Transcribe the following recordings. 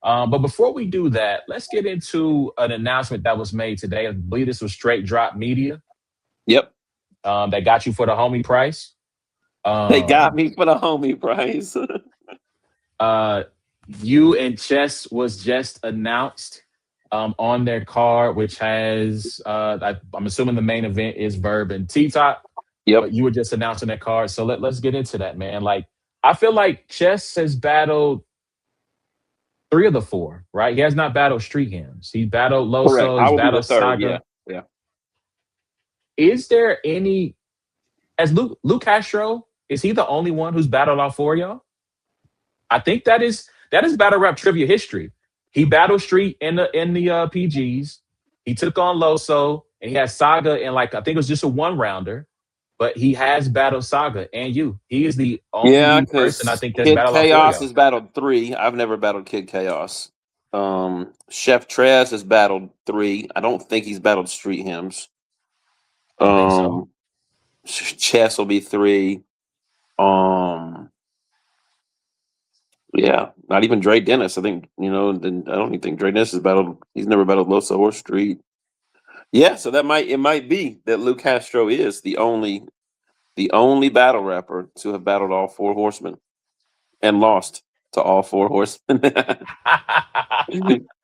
But before we do that, let's get into an announcement that was made today. I believe this was Straight Drop Media Yep. that got you for the homie price. They got Um, me for the homie price. uh, you and Chess was just announced on their card, which has, I'm assuming the main event is Verb and T Top, Yep. but you were just announcing that card. So let's get into that, man. Like, I feel like Chess has battled three of the four, right? He has not battled Street Hymns. He battled Correct. Loso, I he's will be the battled third. Yeah. Saga. Yeah. Is there any, as Luke Castro, is he the only one who's battled all four of y'all? I think that is battle rap trivia history. He battled Street in the PGs. He took on Loso, and he had Saga in like I think it was just a one rounder, but he has battled Saga and you. He is the Yeah, only person I because think that's Kid battled all four of Chaos y'all. has battled three. I've never battled Kid Chaos. Chef Trez has battled three. I don't think he's battled Street Hymns. I don't think so. Um, Chess will be three. Um, yeah, not even Dre Dennis. I think Then I don't even think Dre Dennis has battled. He's never battled Loso or Street. Yeah, so it might be that Luke Castro is the only battle rapper to have battled all four horsemen and lost to all four horsemen.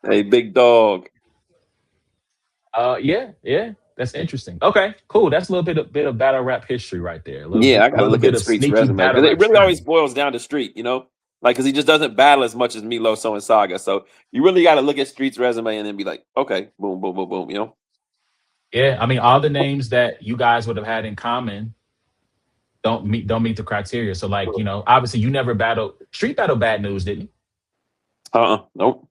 Hey, big dog. Yeah, that's interesting. Okay, cool. That's a little bit of battle rap history right there. A little Yeah, bit, I got to little look bit at of Street's sneaky resume battle because it rap really always trivia. boils down to Street, like because he just doesn't battle as much as Milo, So, and Saga. So you really got to look at Street's resume and then be like, okay, boom, boom, boom, boom. Yeah, I mean, all the names that you guys would have had in common don't meet the criteria. So, like, obviously, you never battled Street battle Bad News, didn't you? Nope.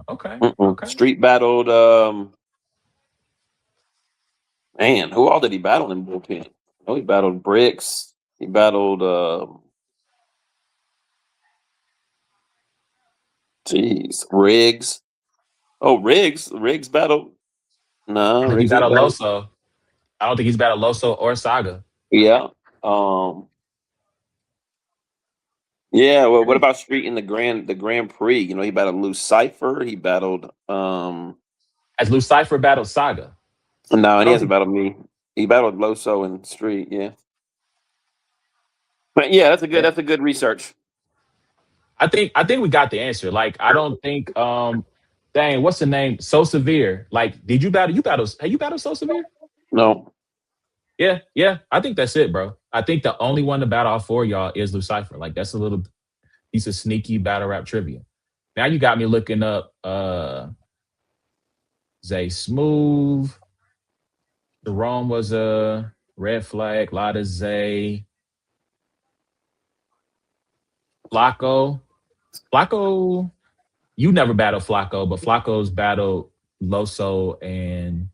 Okay, Mm-mm. okay. Street battled. Man, who all did he battle in bullpen? Oh, he battled Bricks. He battled. Riggs. Oh, Riggs. Riggs battled. No, I think he Riggs ain't battled battled. Loso. I don't think he's battled Loso or Saga. Yeah. Yeah. Well, what Okay. about Street in the Grand Prix? He battled Lou Cipher. He battled. Has Lucifer battled Saga? No, I and he don't hasn't think. battled me. He battled Loso and Street. Yeah. But yeah, that's a good. Yeah, That's a good research. I think we got the answer. Like, I don't think. Dang, what's the name? So Severe. Like, did you battle? You battle? Have you battled So Severe? No. Yeah. I think that's it, bro. I think the only one to battle all four of y'all is Lucifer. Like, that's a little piece of sneaky battle rap trivia. Now you got me looking up Zay Smooth. Jerome was a red flag. Lotta Zay. Flacco. Flacco, you never battled Flacco, but Flacco's battled Loso and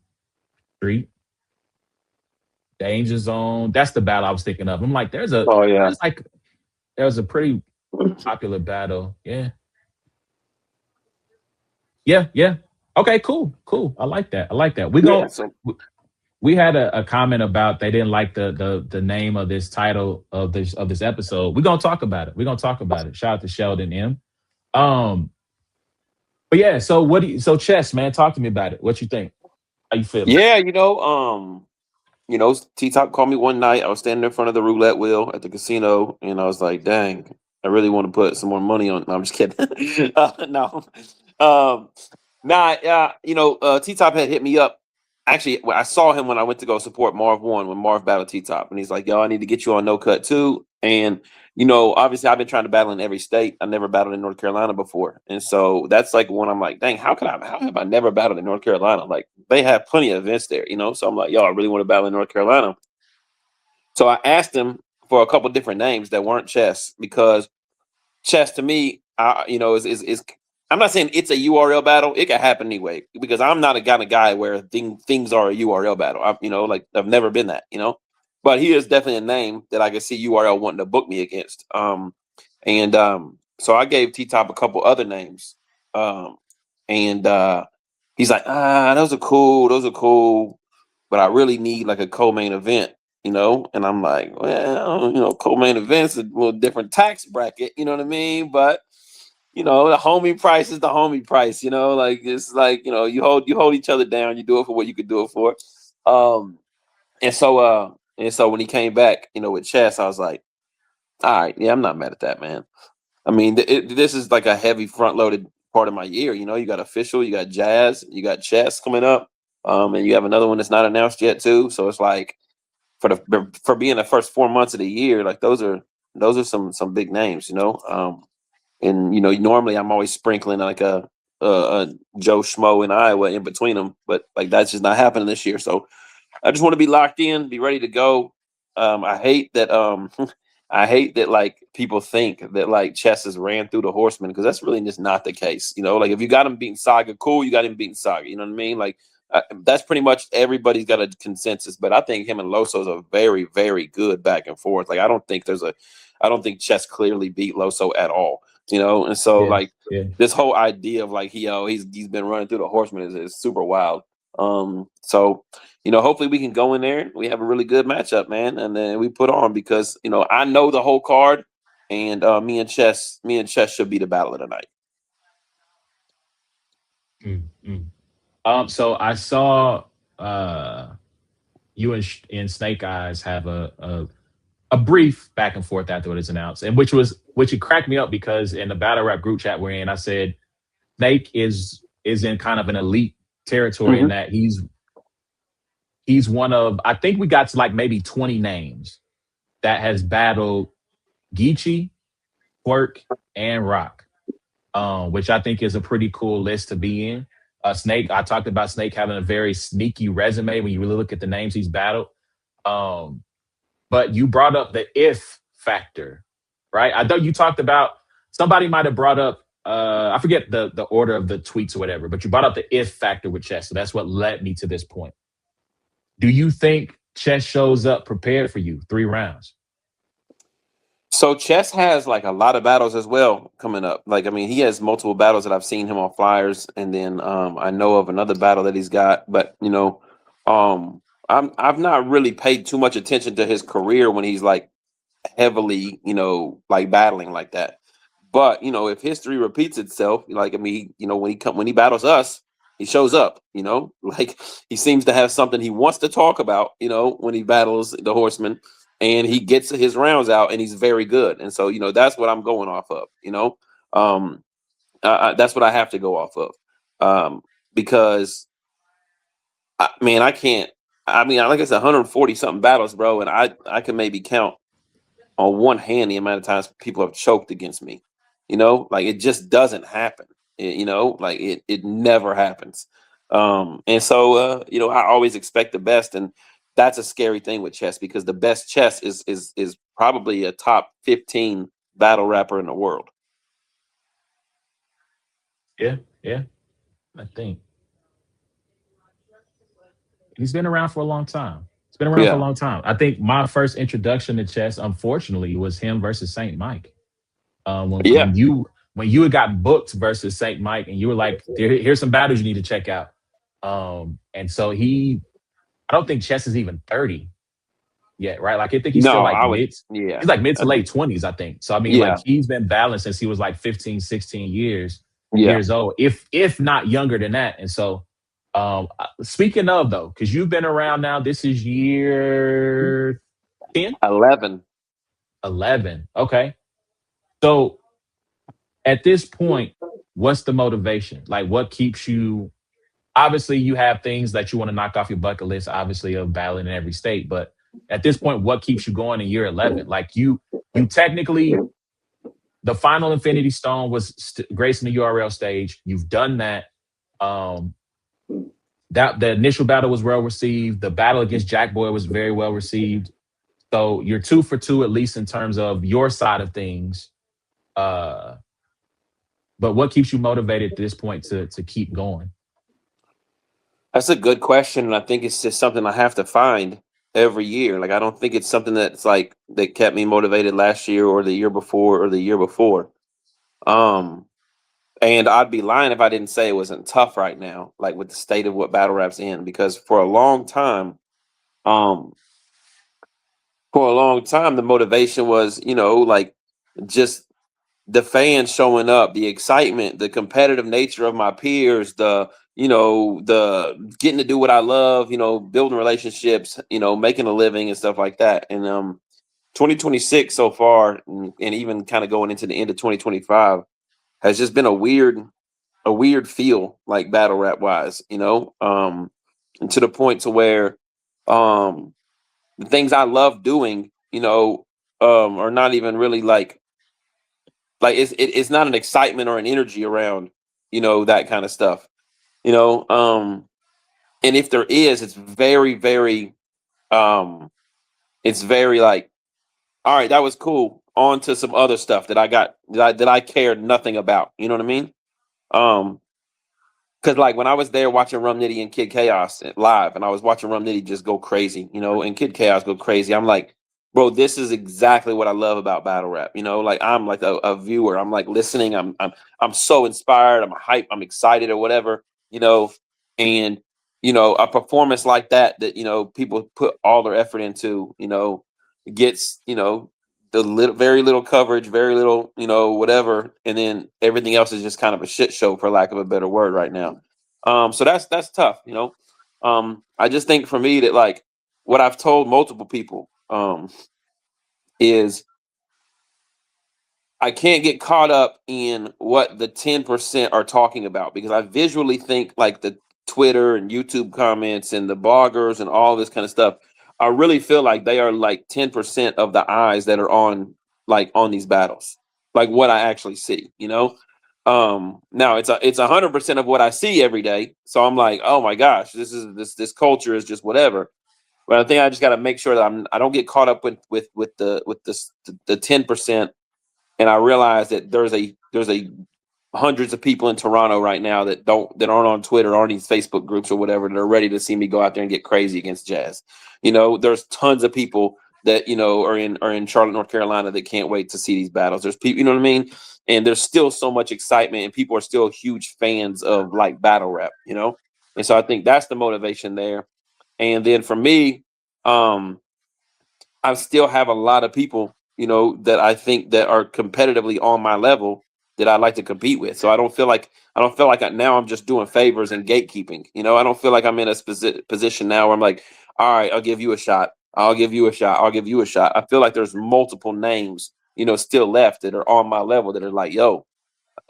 Street. Danger Zone. That's the battle I was thinking of. I'm like, Oh yeah. there's a pretty popular battle. Yeah. Okay, cool. I like that. We Yeah. go. So We had a comment about they didn't like the name of this title of this episode. We're gonna talk about it. Shout out to Sheldon M. Um, but yeah, so so Chess, man, talk to me about it. What you think? How you feeling? yeah, T Top called me one night. I was standing in front of the roulette wheel at the casino, and I was like, "Dang, I really want to put some more money on." No, I'm just kidding. No, um, nah. T Top had hit me up. Actually, I saw him when I went to go support Marv One when Marv battled T Top, and he's like, "Yo, I need to get you on No Cut too." And obviously, I've been trying to battle in every state. I never battled in North Carolina before, and so that's like when I'm like, "Dang, How have I never battled in North Carolina? Like they have plenty of events there." So I'm like, "Yo, I really want to battle in North Carolina." So I asked him for a couple different names that weren't chess because chess to me, is I'm not saying it's a URL battle. It can happen anyway because I'm not a kind of guy where things are a URL battle. Like I've never been that. But he is definitely a name that I can see URL wanting to book me against. And So I gave T Top a couple other names. And He's like, those are cool, but I really need like a co-main event. And I'm like, well, co-main events a little different tax bracket, you know what I mean? But the homie price is the homie price. Like it's like you hold each other down. You do it for what you could do it for. Um, and so when he came back, with chess, I was like, all right, yeah, I'm not mad at that, man. I mean, this is like a heavy front loaded part of my year. You got official, you got jazz, you got chess coming up, and you have another one that's not announced yet too. So it's like for being the first 4 months of the year, like those are some big names. And normally I'm always sprinkling like a Joe Schmo in Iowa in between them, but like that's just not happening this year. So I just want to be locked in, be ready to go. I hate that. I hate that like people think that like chess has ran through the Horseman because that's really just not the case. Like if you got him beating Saga, cool. You got him beating Saga. You know what I mean? Like that's pretty much everybody's got a consensus. But I think him and Loso's a very, very good back and forth. Like I don't think chess clearly beat Loso at all. And so Yeah, like yeah. this whole idea of like he's been running through the Horseman is super wild. So hopefully we can go in there. We have a really good matchup, man, and then we put on because I know the whole card, and me and Chess should be the battle of the night. Mm, mm. So I saw uh you and Snake Eyes have a brief back and forth after it was announced, and which it cracked me up because in the battle rap group chat we're in, I said Snake is in kind of an elite territory in Mm-hmm. that he's one of, I think we got to like maybe 20 names that has battled Geechee, Quirk, and Rock, which I think is a pretty cool list to be in. Snake, I talked about Snake having a very sneaky resume when you really look at the names he's battled. Um, but you brought up the if factor, right? I know you talked about, somebody might have brought up, I forget the order of the tweets or whatever, but you brought up the if factor with chess. So that's what led me to this point. Do you think chess shows up prepared for you 3 rounds? So Chess has like a lot of battles as well coming up. Like I mean, he has multiple battles that I've seen him on flyers, and then I know of another battle that he's got. But I've not really paid too much attention to his career when he's like heavily, like battling like that. But if history repeats itself, like I mean, when he battles us, he shows up. Like he seems to have something he wants to talk about. When he battles the Horseman, and he gets his rounds out, and he's very good. And so that's what I'm going off of. Um, that's what I have to go off of, because man, I can't. I mean, like I said, 140 something battles, bro, and I can maybe count on one hand the amount of times people have choked against me. Like it just doesn't happen. Like it never happens. And so I always expect the best, and that's a scary thing with chess because the best chess is probably a top 15 battle rapper in the world. Yeah, yeah. I think he's been around for a long time. It's been around for a Yeah. long time. I think my first introduction to chess, unfortunately, was him versus Saint Mike. When Yeah. you had got booked versus Saint Mike, and you were like, Here's some battles you need to check out." And so I don't think chess is even 30 yet, right? Like I think he's still No, like I would. mid. Yeah. He's like mid to I think. late 20s, I think. So I mean, like Yeah. he's been battling since he was like 15, 16 Yeah. years old, if not younger than that. And so, speaking of though, because you've been around now, this is year 10, 11. 11. Okay. So at this point, what's the motivation? Like, what keeps you? Obviously, you have things that you want to knock off your bucket list, obviously, of battling in every state. But at this point, what keeps you going in year 11? Like, you technically, the final Infinity Stone was gracing the URL stage. You've done that. Um, that the initial battle was well received. The battle against Jack Boy was very well received. So you're 2 for 2 at least in terms of your side of things. Uh, but what keeps you motivated at this point to keep going? That's a good question, and I think it's just something I have to find every year. Like I don't think it's something that's like that kept me motivated last year or the year before or the year before. Um, and I'd be lying if I didn't say it wasn't tough right now, like with the state of what battle rap's in, because um, for a long time, the motivation was, like just the fans showing up, the excitement, the competitive nature of my peers, the getting to do what I love, building relationships, making a living and stuff like that. And 2026 so far, and even kind of going into the end of 2025, has just been a weird feel, like battle rap wise, and to the point to where the things I love doing, are not even really like it's not an excitement or an energy around, that kind of stuff, and if there is, it's very, very, it's very like, all right, that was cool. On to some other stuff that I got that I cared nothing about. You know what I mean? Um, because like when I was there watching Rum Nitty and Kid Chaos live, and I was watching Rum Nitty just go crazy, and Kid Chaos go crazy. I'm like, bro, this is exactly what I love about battle rap. Like I'm like a viewer. I'm like listening. I'm so inspired. I'm hyped. I'm excited or whatever. And a performance like that people put all their effort into. Gets the very little coverage, very little, whatever, and then everything else is just kind of a shit show, for lack of a better word, right now. So that's tough. I just think for me that like what I've told multiple people is I can't get caught up in what the 10% are talking about, because I visually think like the Twitter and YouTube comments and the bloggers and all this kind of stuff. I really feel like they are like 10% of the eyes that are on these battles, like what I actually see, Now it's 100% of what I see every day. So I'm like, oh my gosh, this culture is just whatever. But I think I just got to make sure that I don't get caught up with the 10%. And I realize that there's a hundreds of people in Toronto right now that aren't on Twitter, aren't these Facebook groups or whatever, that are ready to see me go out there and get crazy against Jazz. There's tons of people that are in Charlotte, North Carolina, that can't wait to see these battles. There's people, you know what I mean? And there's still so much excitement, and people are still huge fans of like battle rap, And so I think that's the motivation there. And then for me, I still have a lot of people, that I think that are competitively on my level that I like to compete with. So I don't feel like now I'm just doing favors and gatekeeping. I don't feel like I'm in a position now where I'm like, all right, I'll give you a shot. I'll give you a shot. I'll give you a shot. I feel like there's multiple names, still left that are on my level that are like, yo,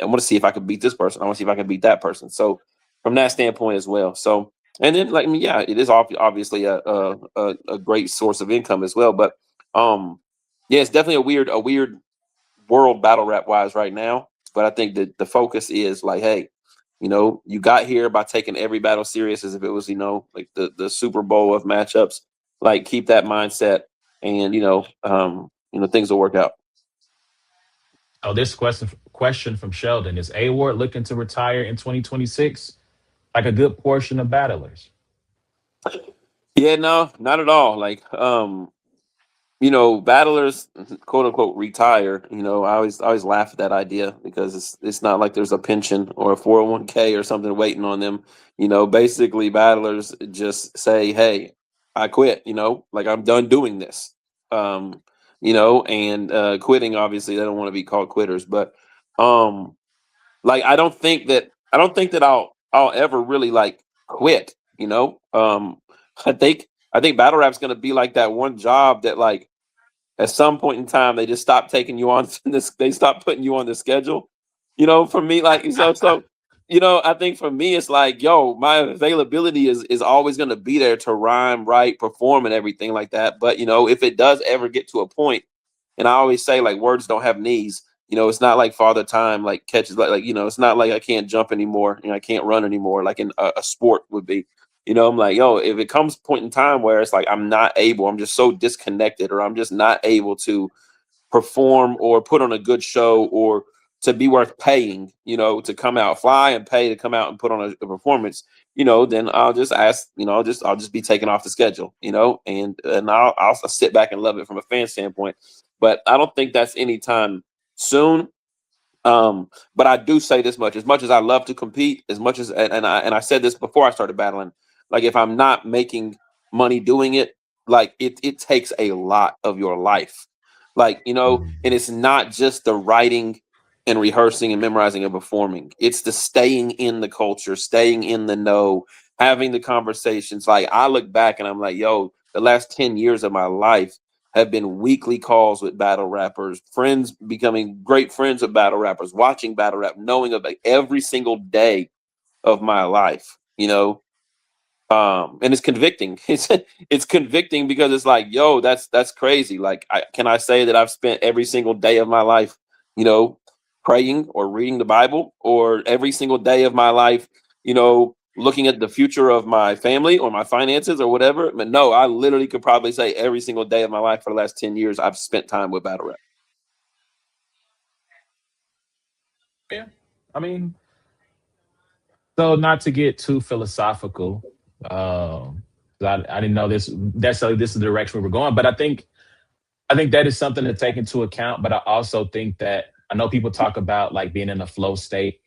I want to see if I can beat this person. I want to see if I can beat that person. So from that standpoint as well. So, and then like, I mean, yeah, it is obviously a great source of income as well. But yeah, it's definitely a weird world battle rap wise right now. But I think that the focus is like, hey, you got here by taking every battle serious as if it was, like the Super Bowl of matchups. Like keep that mindset, and things will work out. Oh, this question from Sheldon: is A Ward looking to retire in 2026, like a good portion of battlers? Yeah, no, not at all. Like, battlers, quote unquote, retire. I always laugh at that idea, because it's not like there's a pension or a 401k or something waiting on them. Basically, battlers just say, "Hey, I quit." Like I'm done doing this. And quitting, obviously, they don't want to be called quitters, but um, like I don't think that I'll ever really like quit. I think battle rap's gonna be like that one job that like at some point in time they just stop taking you on this, they stop putting you on the schedule. For me, like so I think for me it's like, yo, my availability is always gonna be there to rhyme, write, perform, and everything like that. But if it does ever get to a point, and I always say like words don't have knees. It's not like Father Time like catches like it's not like I can't jump anymore. I can't run anymore like in a sport would be. I'm like, yo, if it comes point in time where it's like I'm not able, I'm just so disconnected, or I'm just not able to perform or put on a good show, or to be worth paying, to come out, fly and pay to come out and put on a performance, then I'll just ask, I'll just be taken off the schedule, and I'll sit back and love it from a fan standpoint. But I don't think that's anytime soon. But I do say this much: as much as I love to compete, as much as and I said this before I started battling, like if I'm not making money doing it, like it takes a lot of your life. Like, and it's not just the writing and rehearsing and memorizing and performing. It's the staying in the culture, staying in the know, having the conversations. Like I look back and I'm like, yo, the last 10 years of my life have been weekly calls with battle rappers, friends becoming great friends with battle rappers, watching battle rap, knowing about every single day of my life, and it's convicting. It's convicting because it's like, yo, that's crazy. Like, can I say that I've spent every single day of my life, praying or reading the Bible, or every single day of my life, looking at the future of my family or my finances or whatever? But no, I literally could probably say every single day of my life for the last 10 years, I've spent time with battle rap. Yeah. I mean, so not to get too philosophical, I didn't know this necessarily this is the direction we were going, but I think that is something to take into account. But I also think that I know people talk about like being in a flow state,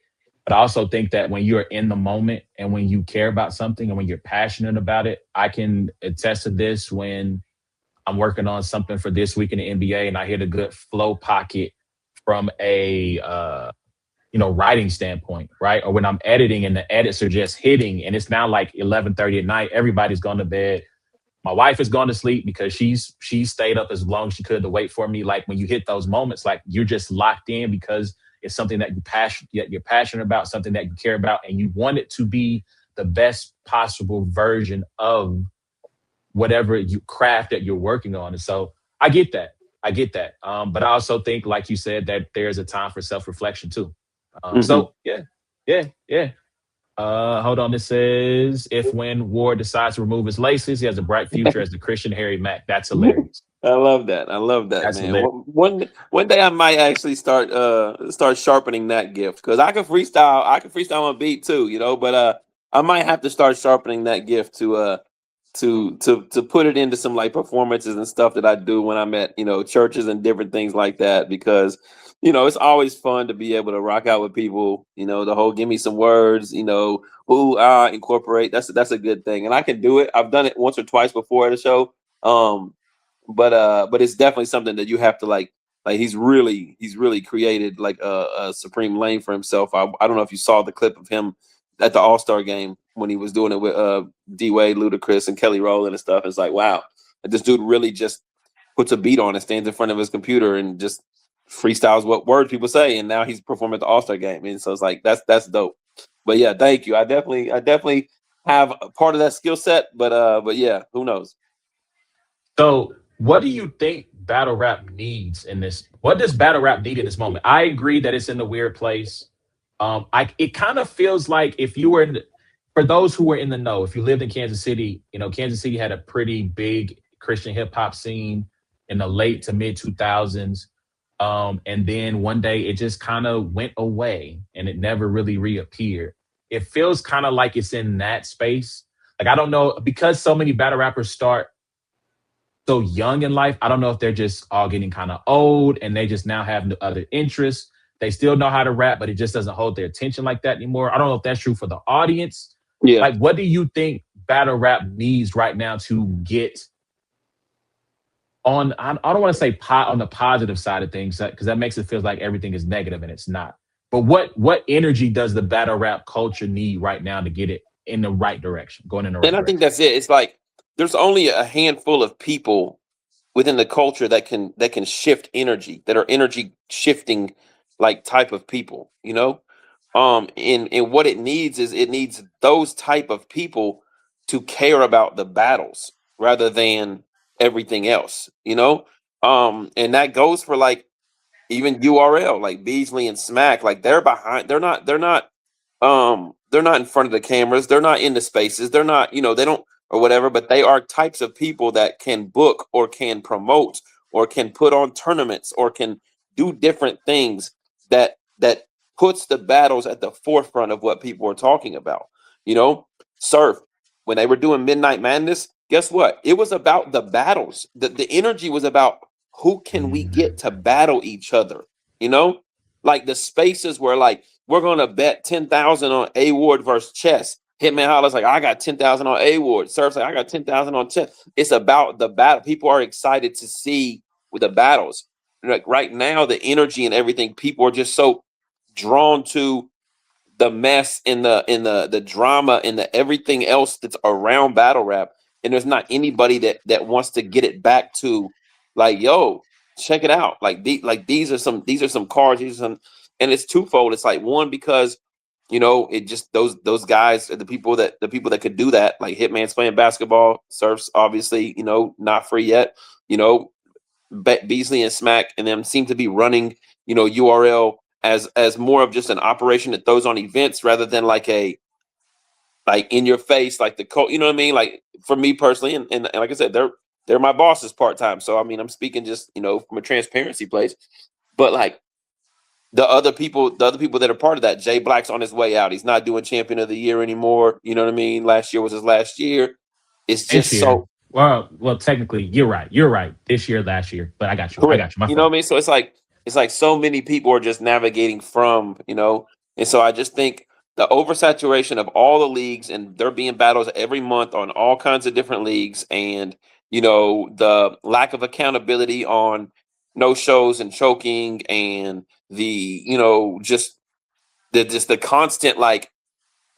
but I also think that when you're in the moment and when you care about something and when you're passionate about it, I can attest to this when I'm working on something for this week in the NBA and I hit a good flow pocket from a writing standpoint, right? Or when I'm editing and the edits are just hitting and it's now like 11:30 at night, everybody's gone to bed. My wife has gone to sleep because she's stayed up as long as she could to wait for me. Like when you hit those moments, like you're just locked in because it's something that you're passionate about, something that you care about, and you want it to be the best possible version of whatever you craft that you're working on. And so I get that. I get that. But I also think, like you said, that there's a time for self-reflection too. Mhm. So yeah, yeah, yeah. Hold on. This says if when Ward decides to remove his laces, he has a bright future as the Christian Harry Mack. That's hilarious. I love that. I love that, That's man. hilarious. One day I might actually start sharpening that gift because I can freestyle. I can freestyle on beat too, But I might have to start sharpening that gift to put it into some like performances and stuff that I do when I'm at churches and different things like that, because it's always fun to be able to rock out with people. The whole give me some words, who incorporate. That's a good thing, and I can do it. I've done it once or twice before at a show. But it's definitely something that you have to like he's really created like a supreme lane for himself. I don't know if you saw the clip of him at the All-Star game when he was doing it with D Wade, Ludacris, and Kelly Rowland and stuff. It's like, wow, this dude really just puts a beat on and stands in front of his computer and just freestyles what words people say, and now he's performing at the All-Star game. And so it's like that's dope. But yeah, thank you. I definitely have a part of that skill set, but yeah, who knows? So, what do you think battle rap needs in this? What does battle rap need in this moment? I agree that it's in the weird place. It kind of feels like if you were for those who were in the know, if you lived in Kansas City, Kansas City had a pretty big Christian hip hop scene in the late to mid 2000s. And then one day it just kind of went away and it never really reappeared. It feels kind of like it's in that space. Like, I don't know, because so many battle rappers start so young in life. I don't know if they're just all getting kind of old and they just now have other interests. They still know how to rap, but it just doesn't hold their attention like that anymore. I don't know if that's true for the audience. Yeah. Like, what do you think battle rap needs right now to get on? I don't want to say on the positive side of things because that makes it feel like everything is negative and it's not. But what energy does the battle rap culture need right now to get it in the right direction, going in the right And I think direction? that's it. It's like there's only a handful of people within the culture that can shift energy, that are energy shifting like type of people, and what it needs is it needs those type of people to care about the battles rather than everything else, and that goes for like even URL, like Beasley and Smack. Like they're not in front of the cameras, they're not in the spaces, they're not, they don't or whatever, but they are types of people that can book or can promote or can put on tournaments or can do different things that puts the battles at the forefront of what people are talking about. you know Surf, when they were doing Midnight Madness, guess what? It was about the battles. The energy was about who can we Mhm. get to battle each other. you know like the spaces where like we're gonna bet 10,000 on A Ward versus Chess. Hitman Holla's like, I got 10,000 on A Ward. Surf's like, I got 10,000 on Chess. It's about the battle. People are excited to see with the battles. Like right now, the energy and everything, people are just so drawn to the mess and the drama and the everything else that's around battle rap, and there's not anybody that wants to get it back to like, yo, check it out. Like these are some cards, and it's twofold. It's like, one, because it just those guys are the people that could do that. Like Hitman's playing basketball, Surf's obviously not free yet. Beasley and Smack and them seem to be running URL as more of just an operation that throws on events rather than like in your face, like the you know what I mean? Like for me personally, and like I said, they're my bosses part-time. So I mean, I'm speaking just from a transparency place. But like the other people that are part of that, Jay Black's on his way out. He's not doing champion of the year anymore. You know what I mean? Last year was his last year. It's just so well, technically, you're right. This year, last year, but I got you. correct. My You know what I mean? So it's like so many people are just navigating from, and so I just think the oversaturation of all the leagues, and there being battles every month on all kinds of different leagues, and the lack of accountability on no shows and choking, and the just the constant like,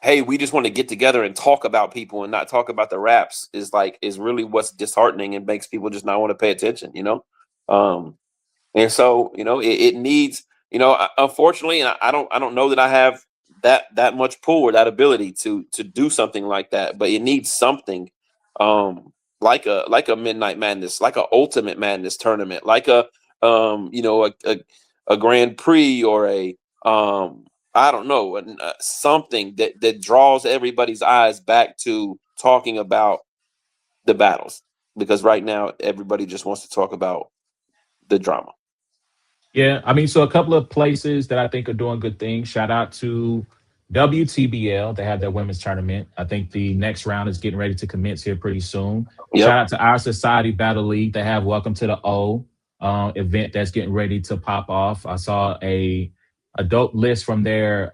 hey, we just want to get together and talk about people and not talk about the raps is really what's disheartening and makes people just not want to pay attention, and so it needs, unfortunately, and I don't know that I have that much pull or that ability to do something like that, but it needs something like a Midnight Madness, like a Ultimate Madness tournament, like a Grand Prix, or a I don't know, something that draws everybody's eyes back to talking about the battles, because right now everybody just wants to talk about the drama. Yeah, I mean, so a couple of places that I think are doing good things. Shout out to WTBL. They have their women's tournament. I think the next round is getting ready to commence here pretty soon. Yep. Shout out to Our Society Battle League. They have Welcome to the O event that's getting ready to pop off. I saw a dope list from their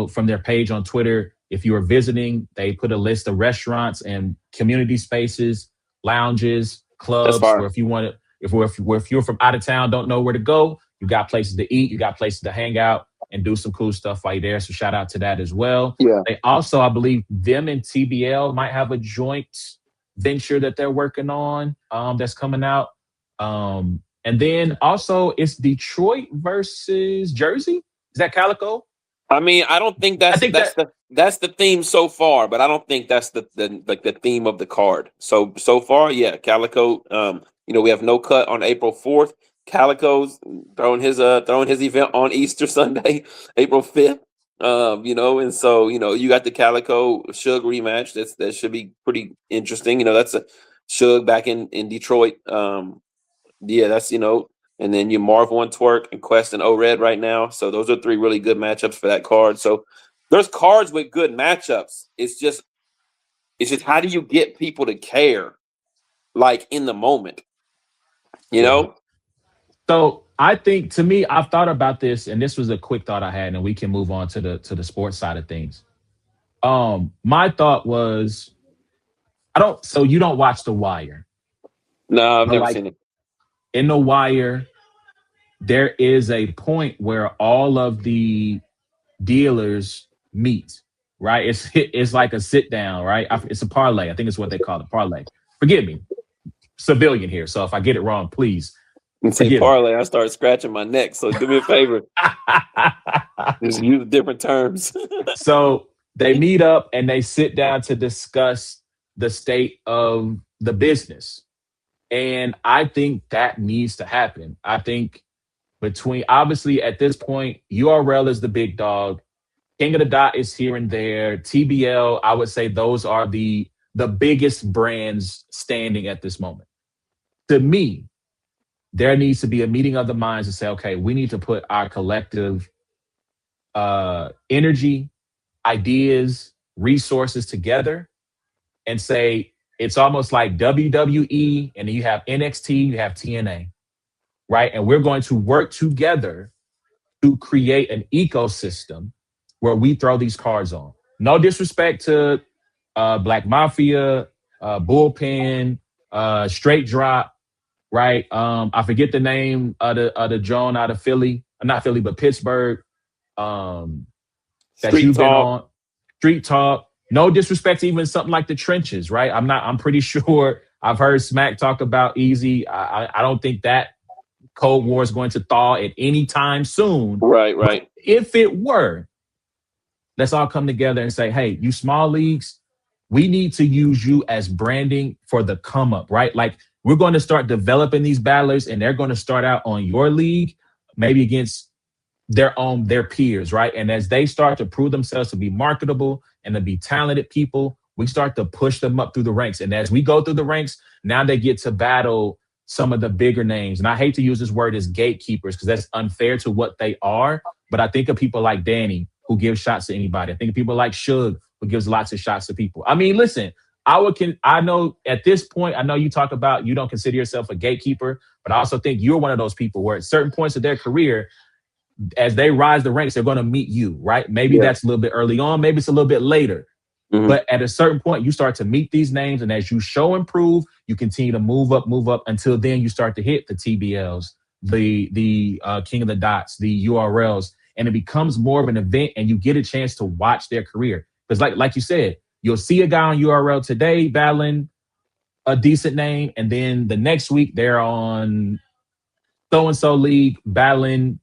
from their page on Twitter. If you are visiting, they put a list of restaurants and community spaces, lounges, clubs, where if you want to, if you're from out of town, don't know where to go, you got places to eat, you got places to hang out and do some cool stuff while you're there. So shout out to that as well. Yeah. They also, I believe, them and TBL might have a joint venture that they're working on that's coming out. And then also it's Detroit versus Jersey. Is that Calico? I mean, I don't think that's the theme so far, but I don't think that's the theme of the card. So far, yeah, Calico. We have No Cut on April 4th. Calico's throwing his event on Easter Sunday, April 5th. And so you got the Calico Suge rematch. That should be pretty interesting. That's a Suge back in Detroit. Yeah, that's and then you Marvel and Twerk and Quest and O-Red right now. So those are three really good matchups for that card. So there's cards with good matchups. It's just how do you get people to care, like in the moment, So I think, to me, I've thought about this, and this was a quick thought I had, and we can move on to the sports side of things. My thought was, so you don't watch The Wire? No, I've never seen it. In The Wire, there is a point where all of the dealers meet, right? It's like a sit down, right? It's a parlay. I think it's what they call it, parlay. Forgive me, civilian here. So if I get it wrong, please. Say parlay, I start scratching my neck. So do me a favor. Just use different terms. So they meet up and they sit down to discuss the state of the business. And I think that needs to happen. I think obviously at this point, URL is the big dog. King of the Dot is here and there. TBL, I would say those are the biggest brands standing at this moment. To me, there needs to be a meeting of the minds to say, okay, we need to put our collective energy, ideas, resources together and say, it's almost like WWE, and then you have NXT, you have TNA, right? And we're going to work together to create an ecosystem where we throw these cards on. No disrespect to Black Mafia, Bullpen, Straight Drop, right? I forget the name of the Joan out of Philly, not Philly, but Pittsburgh. That Street you've been talk. on. Street talk. No disrespect to even something like the trenches, right? I'm pretty sure I've heard Smack talk about Easy. I don't think that Cold War is going to thaw at any time soon. Right, But right. if it were, let's all come together and say, hey, you small leagues, we need to use you as branding for the come up, right? Like we're going to start developing these battlers and they're going to start out on your league, maybe against their peers, right? And as they start to prove themselves to be marketable and to be talented people, we start to push them up through the ranks. And as we go through the ranks, now they get to battle some of the bigger names. And I hate to use this word as gatekeepers because that's unfair to what they are. But I think of people like Danny who gives shots to anybody. I think of people like Suge who gives lots of shots to people. I mean, listen, I know at this point, I know you talk about you don't consider yourself a gatekeeper, but I also think you're one of those people where at certain points of their career, as they rise the ranks, they're going to meet you, right? Maybe that's a little bit early on, maybe it's a little bit later. Mm-hmm. But at a certain point, you start to meet these names, and as you show and prove, you continue to move up, until then you start to hit the TBLs, the King of the Dots, the URLs, and it becomes more of an event, and you get a chance to watch their career. Because like you said, you'll see a guy on URL today battling a decent name, and then the next week they're on so-and-so league battling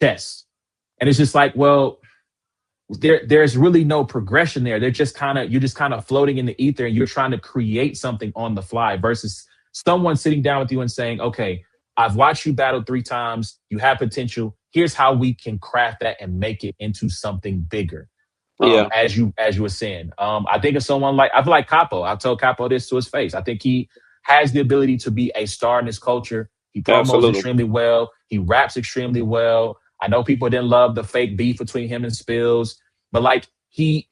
Chess. And it's just like, well, there's really no progression there. You're just kind of floating in the ether and you're trying to create something on the fly versus someone sitting down with you and saying, okay, I've watched you battle 3 times. You have potential. Here's how we can craft that and make it into something bigger. As you were saying, I think of someone like, I feel like Capo. I've told Capo this to his face. I think he has the ability to be a star in this culture. He promos extremely well. He raps extremely well. I know people didn't love the fake beef between him and Spills, but like he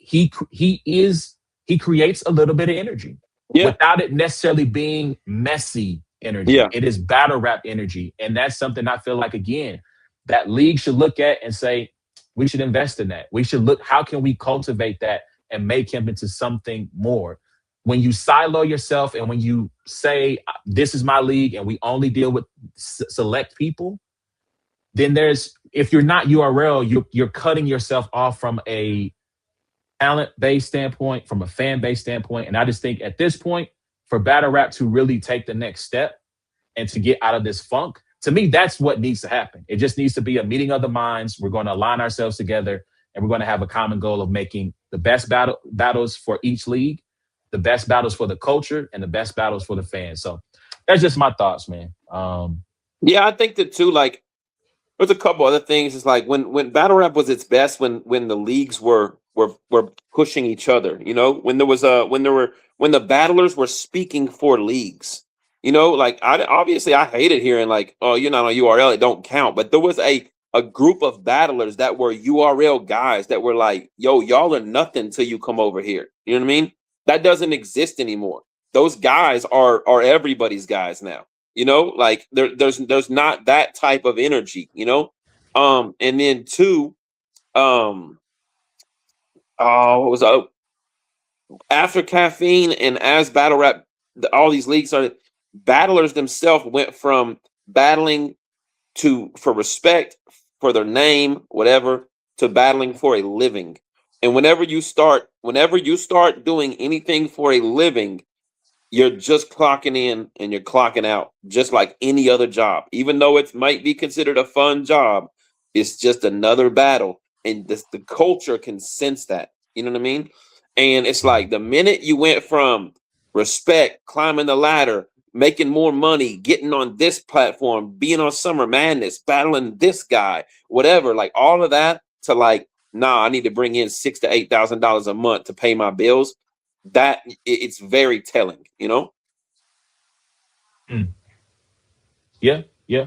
creates a little bit of energy without it necessarily being messy energy. Yeah. It is battle rap energy. And that's something I feel like, again, that league should look at and say, we should invest in that. We should look, how can we cultivate that and make him into something more? When you silo yourself and when you say, this is my league and we only deal with select people, then if you're not URL, you're cutting yourself off from a talent-based standpoint, from a fan-based standpoint. And I just think at this point, for battle rap to really take the next step and to get out of this funk, to me, that's what needs to happen. It just needs to be a meeting of the minds. We're going to align ourselves together and we're going to have a common goal of making the best battles for each league, the best battles for the culture, and the best battles for the fans. So that's just my thoughts, man. I think that too, like, there's a couple other things. It's like when battle rap was its best, when the leagues were pushing each other, you know, when the battlers were speaking for leagues, you know, like I hated hearing like, oh, you're not on URL, it don't count. But there was a group of battlers that were URL guys that were like, yo, y'all are nothing till you come over here. You know what I mean? That doesn't exist anymore. Those guys are everybody's guys now. You know, like there's not that type of energy, you know? And then 2, what was after Caffeine and as battle rap, all these leagues started, battlers themselves went from battling for respect, for their name, whatever, to battling for a living. And whenever you start doing anything for a living, you're just clocking in and you're clocking out, just like any other job. Even though it might be considered a fun job, it's just another battle. And the culture can sense that. You know what I mean? And it's like the minute you went from respect, climbing the ladder, making more money, getting on this platform, being on Summer Madness, battling this guy, whatever, like all of that, to like, nah, I need to bring in $6,000 to $8,000 a month to pay my bills. That it's very telling, you know? Yeah,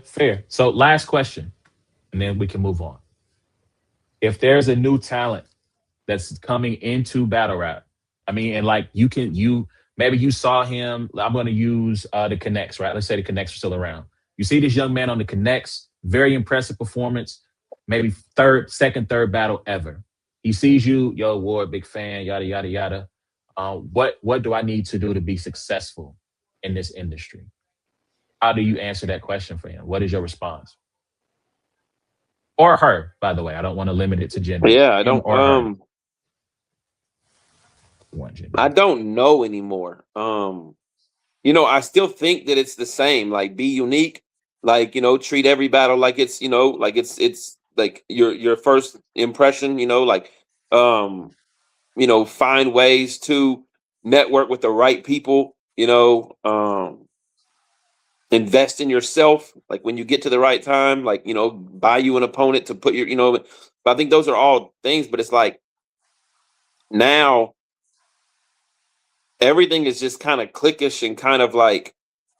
fair. So last question, and then we can move on. If there's a new talent that's coming into battle rap, I mean, and like maybe you saw him, I'm going to use the Connects, right? Let's say the Connects are still around. You see this young man on the Connects, very impressive performance, maybe second, third battle ever. He sees you, yo, Ward, big fan, yada, yada, yada. What do I need to do to be successful in this industry? How do you answer that question for him? What is your response? or her. By the way, I don't want to limit it to gender. Yeah, I Him don't. or her, one I gender. don't know anymore. I still think that it's the same. Like, be unique. Like, treat every battle like it's, like it's like your first impression. Um, find ways to network with the right people. Invest in yourself. Like when you get to the right time, like buy you an opponent to put your. But I think those are all things. But it's like now everything is just kind of cliquish and kind of like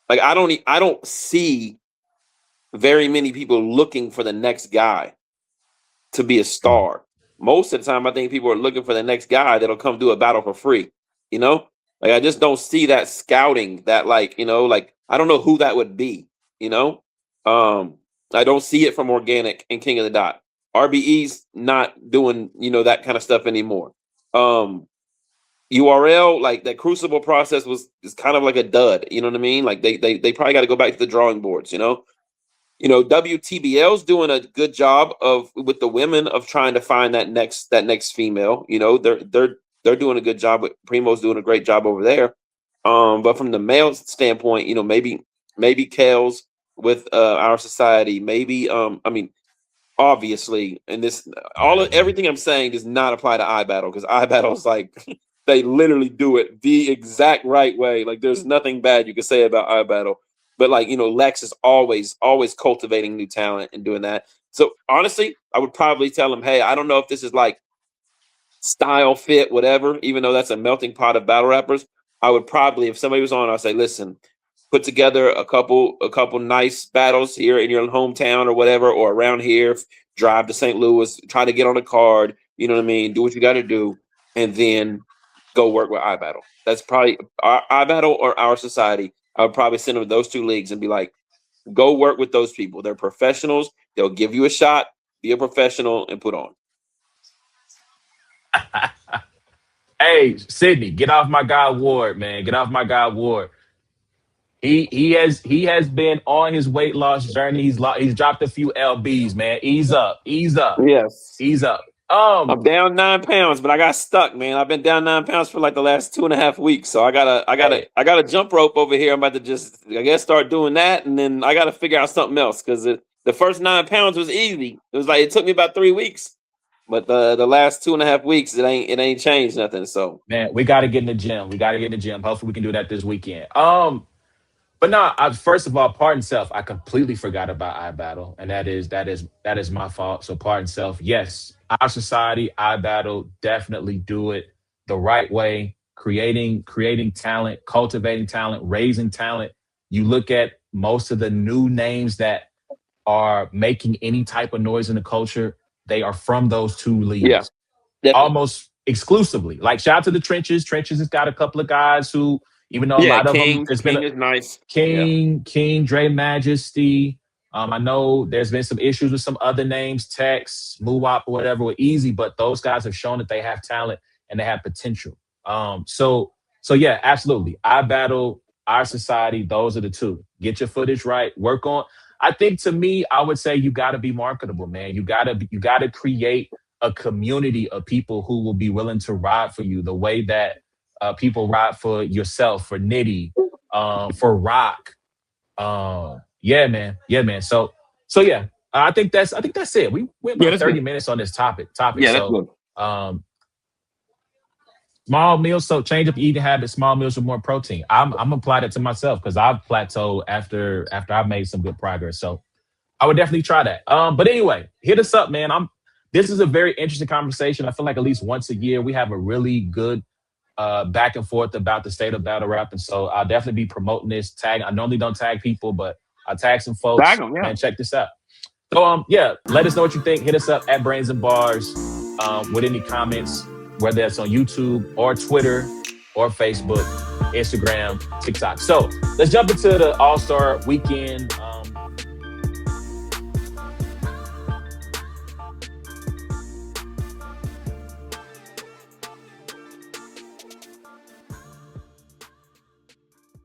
I don't see very many people looking for the next guy to be a star. Most of the time, I think people are looking for the next guy that'll come do a battle for free. You know, like I just don't see that scouting. That like I don't know who that would be. You know, um, I don't see it from Organic and King of the Dot. RBE's not doing that kind of stuff anymore. URL, like that Crucible process is kind of like a dud. You know what I mean? Like they probably got to go back to the drawing boards. WTBL's doing a good job with the women of trying to find that next female. They're doing a good job. With Primo's doing a great job over there. But from the male standpoint, maybe Kales with Our Society, maybe I mean, obviously, and this everything I'm saying does not apply to iBattle, because iBattle is like they literally do it the exact right way. Like there's nothing bad you can say about iBattle. But like, Lex is always cultivating new talent and doing that. So honestly, I would probably tell him, hey, I don't know if this is like style fit, whatever, even though that's a melting pot of battle rappers. I would probably, if somebody was on, I'd say, listen, put together a couple nice battles here in your hometown or whatever, or around here, drive to St. Louis, try to get on a card, you know what I mean? Do what you got to do, and then go work with iBattle. That's probably iBattle or Our Society. I would probably send them to those two leagues and be like, go work with those people. They're professionals. They'll give you a shot, be a professional, and put on. Hey, Sydney, get off my guy Ward, man. Get off my guy Ward. He has been on his weight loss journey. He's dropped a few lbs, man. Ease up, ease up, Yes. ease up. I'm down 9 pounds, but I got stuck, man. I've been down 9 pounds for like the last 2.5 weeks. So I got a jump rope over here. I'm about to just, I guess, start doing that, and then I got to figure out something else, because the first 9 pounds was easy. It was like it took me about 3 weeks, but the last 2.5 weeks it ain't changed nothing. So Man, we got to get in the gym. We got to get in the gym. Hopefully, we can do that this weekend. But no, first of all, pardon self. I completely forgot about iBattle, and that is my fault. So pardon self. Yes, Our Society, iBattle, definitely do it the right way. Creating talent, cultivating talent, raising talent. You look at most of the new names that are making any type of noise in the culture. They are from those two yeah, leagues definitely. almost exclusively. Like shout out to the trenches. Trenches has got a couple of guys who, even though a lot of them, there's been King is nice. King, Dre Majesty. I know there's been some issues with some other names, Tex, Muwap, or whatever, with Easy, but those guys have shown that they have talent and they have potential. So yeah, absolutely. iBattle, Our Society, those are the two. Get your footage right. Work on. I think, to me, I would say you got to be marketable, man. You gotta create a community of people who will be willing to ride for you the way that people ride for yourself, for Nitty, for Rock. Yeah, man. Yeah, man. So yeah, I think that's it. We went about 30 minutes on this topic. Yeah, that's So good. small meals. So change up your eating habits. Small meals with more protein. I'm apply that to myself because I've plateaued after I've made some good progress. So I would definitely try that. But anyway, hit us up, man. This is a very interesting conversation. I feel like at least once a year we have a really good back and forth about the state of battle rap. And so I'll definitely be promoting this. I normally don't tag people, but I tag some folks. Tag 'em, yeah. Man, check this out. So yeah, let us know what you think. Hit us up at Brains and Bars with any comments, whether that's on YouTube or Twitter or Facebook, Instagram, TikTok. So let's jump into the All-Star weekend.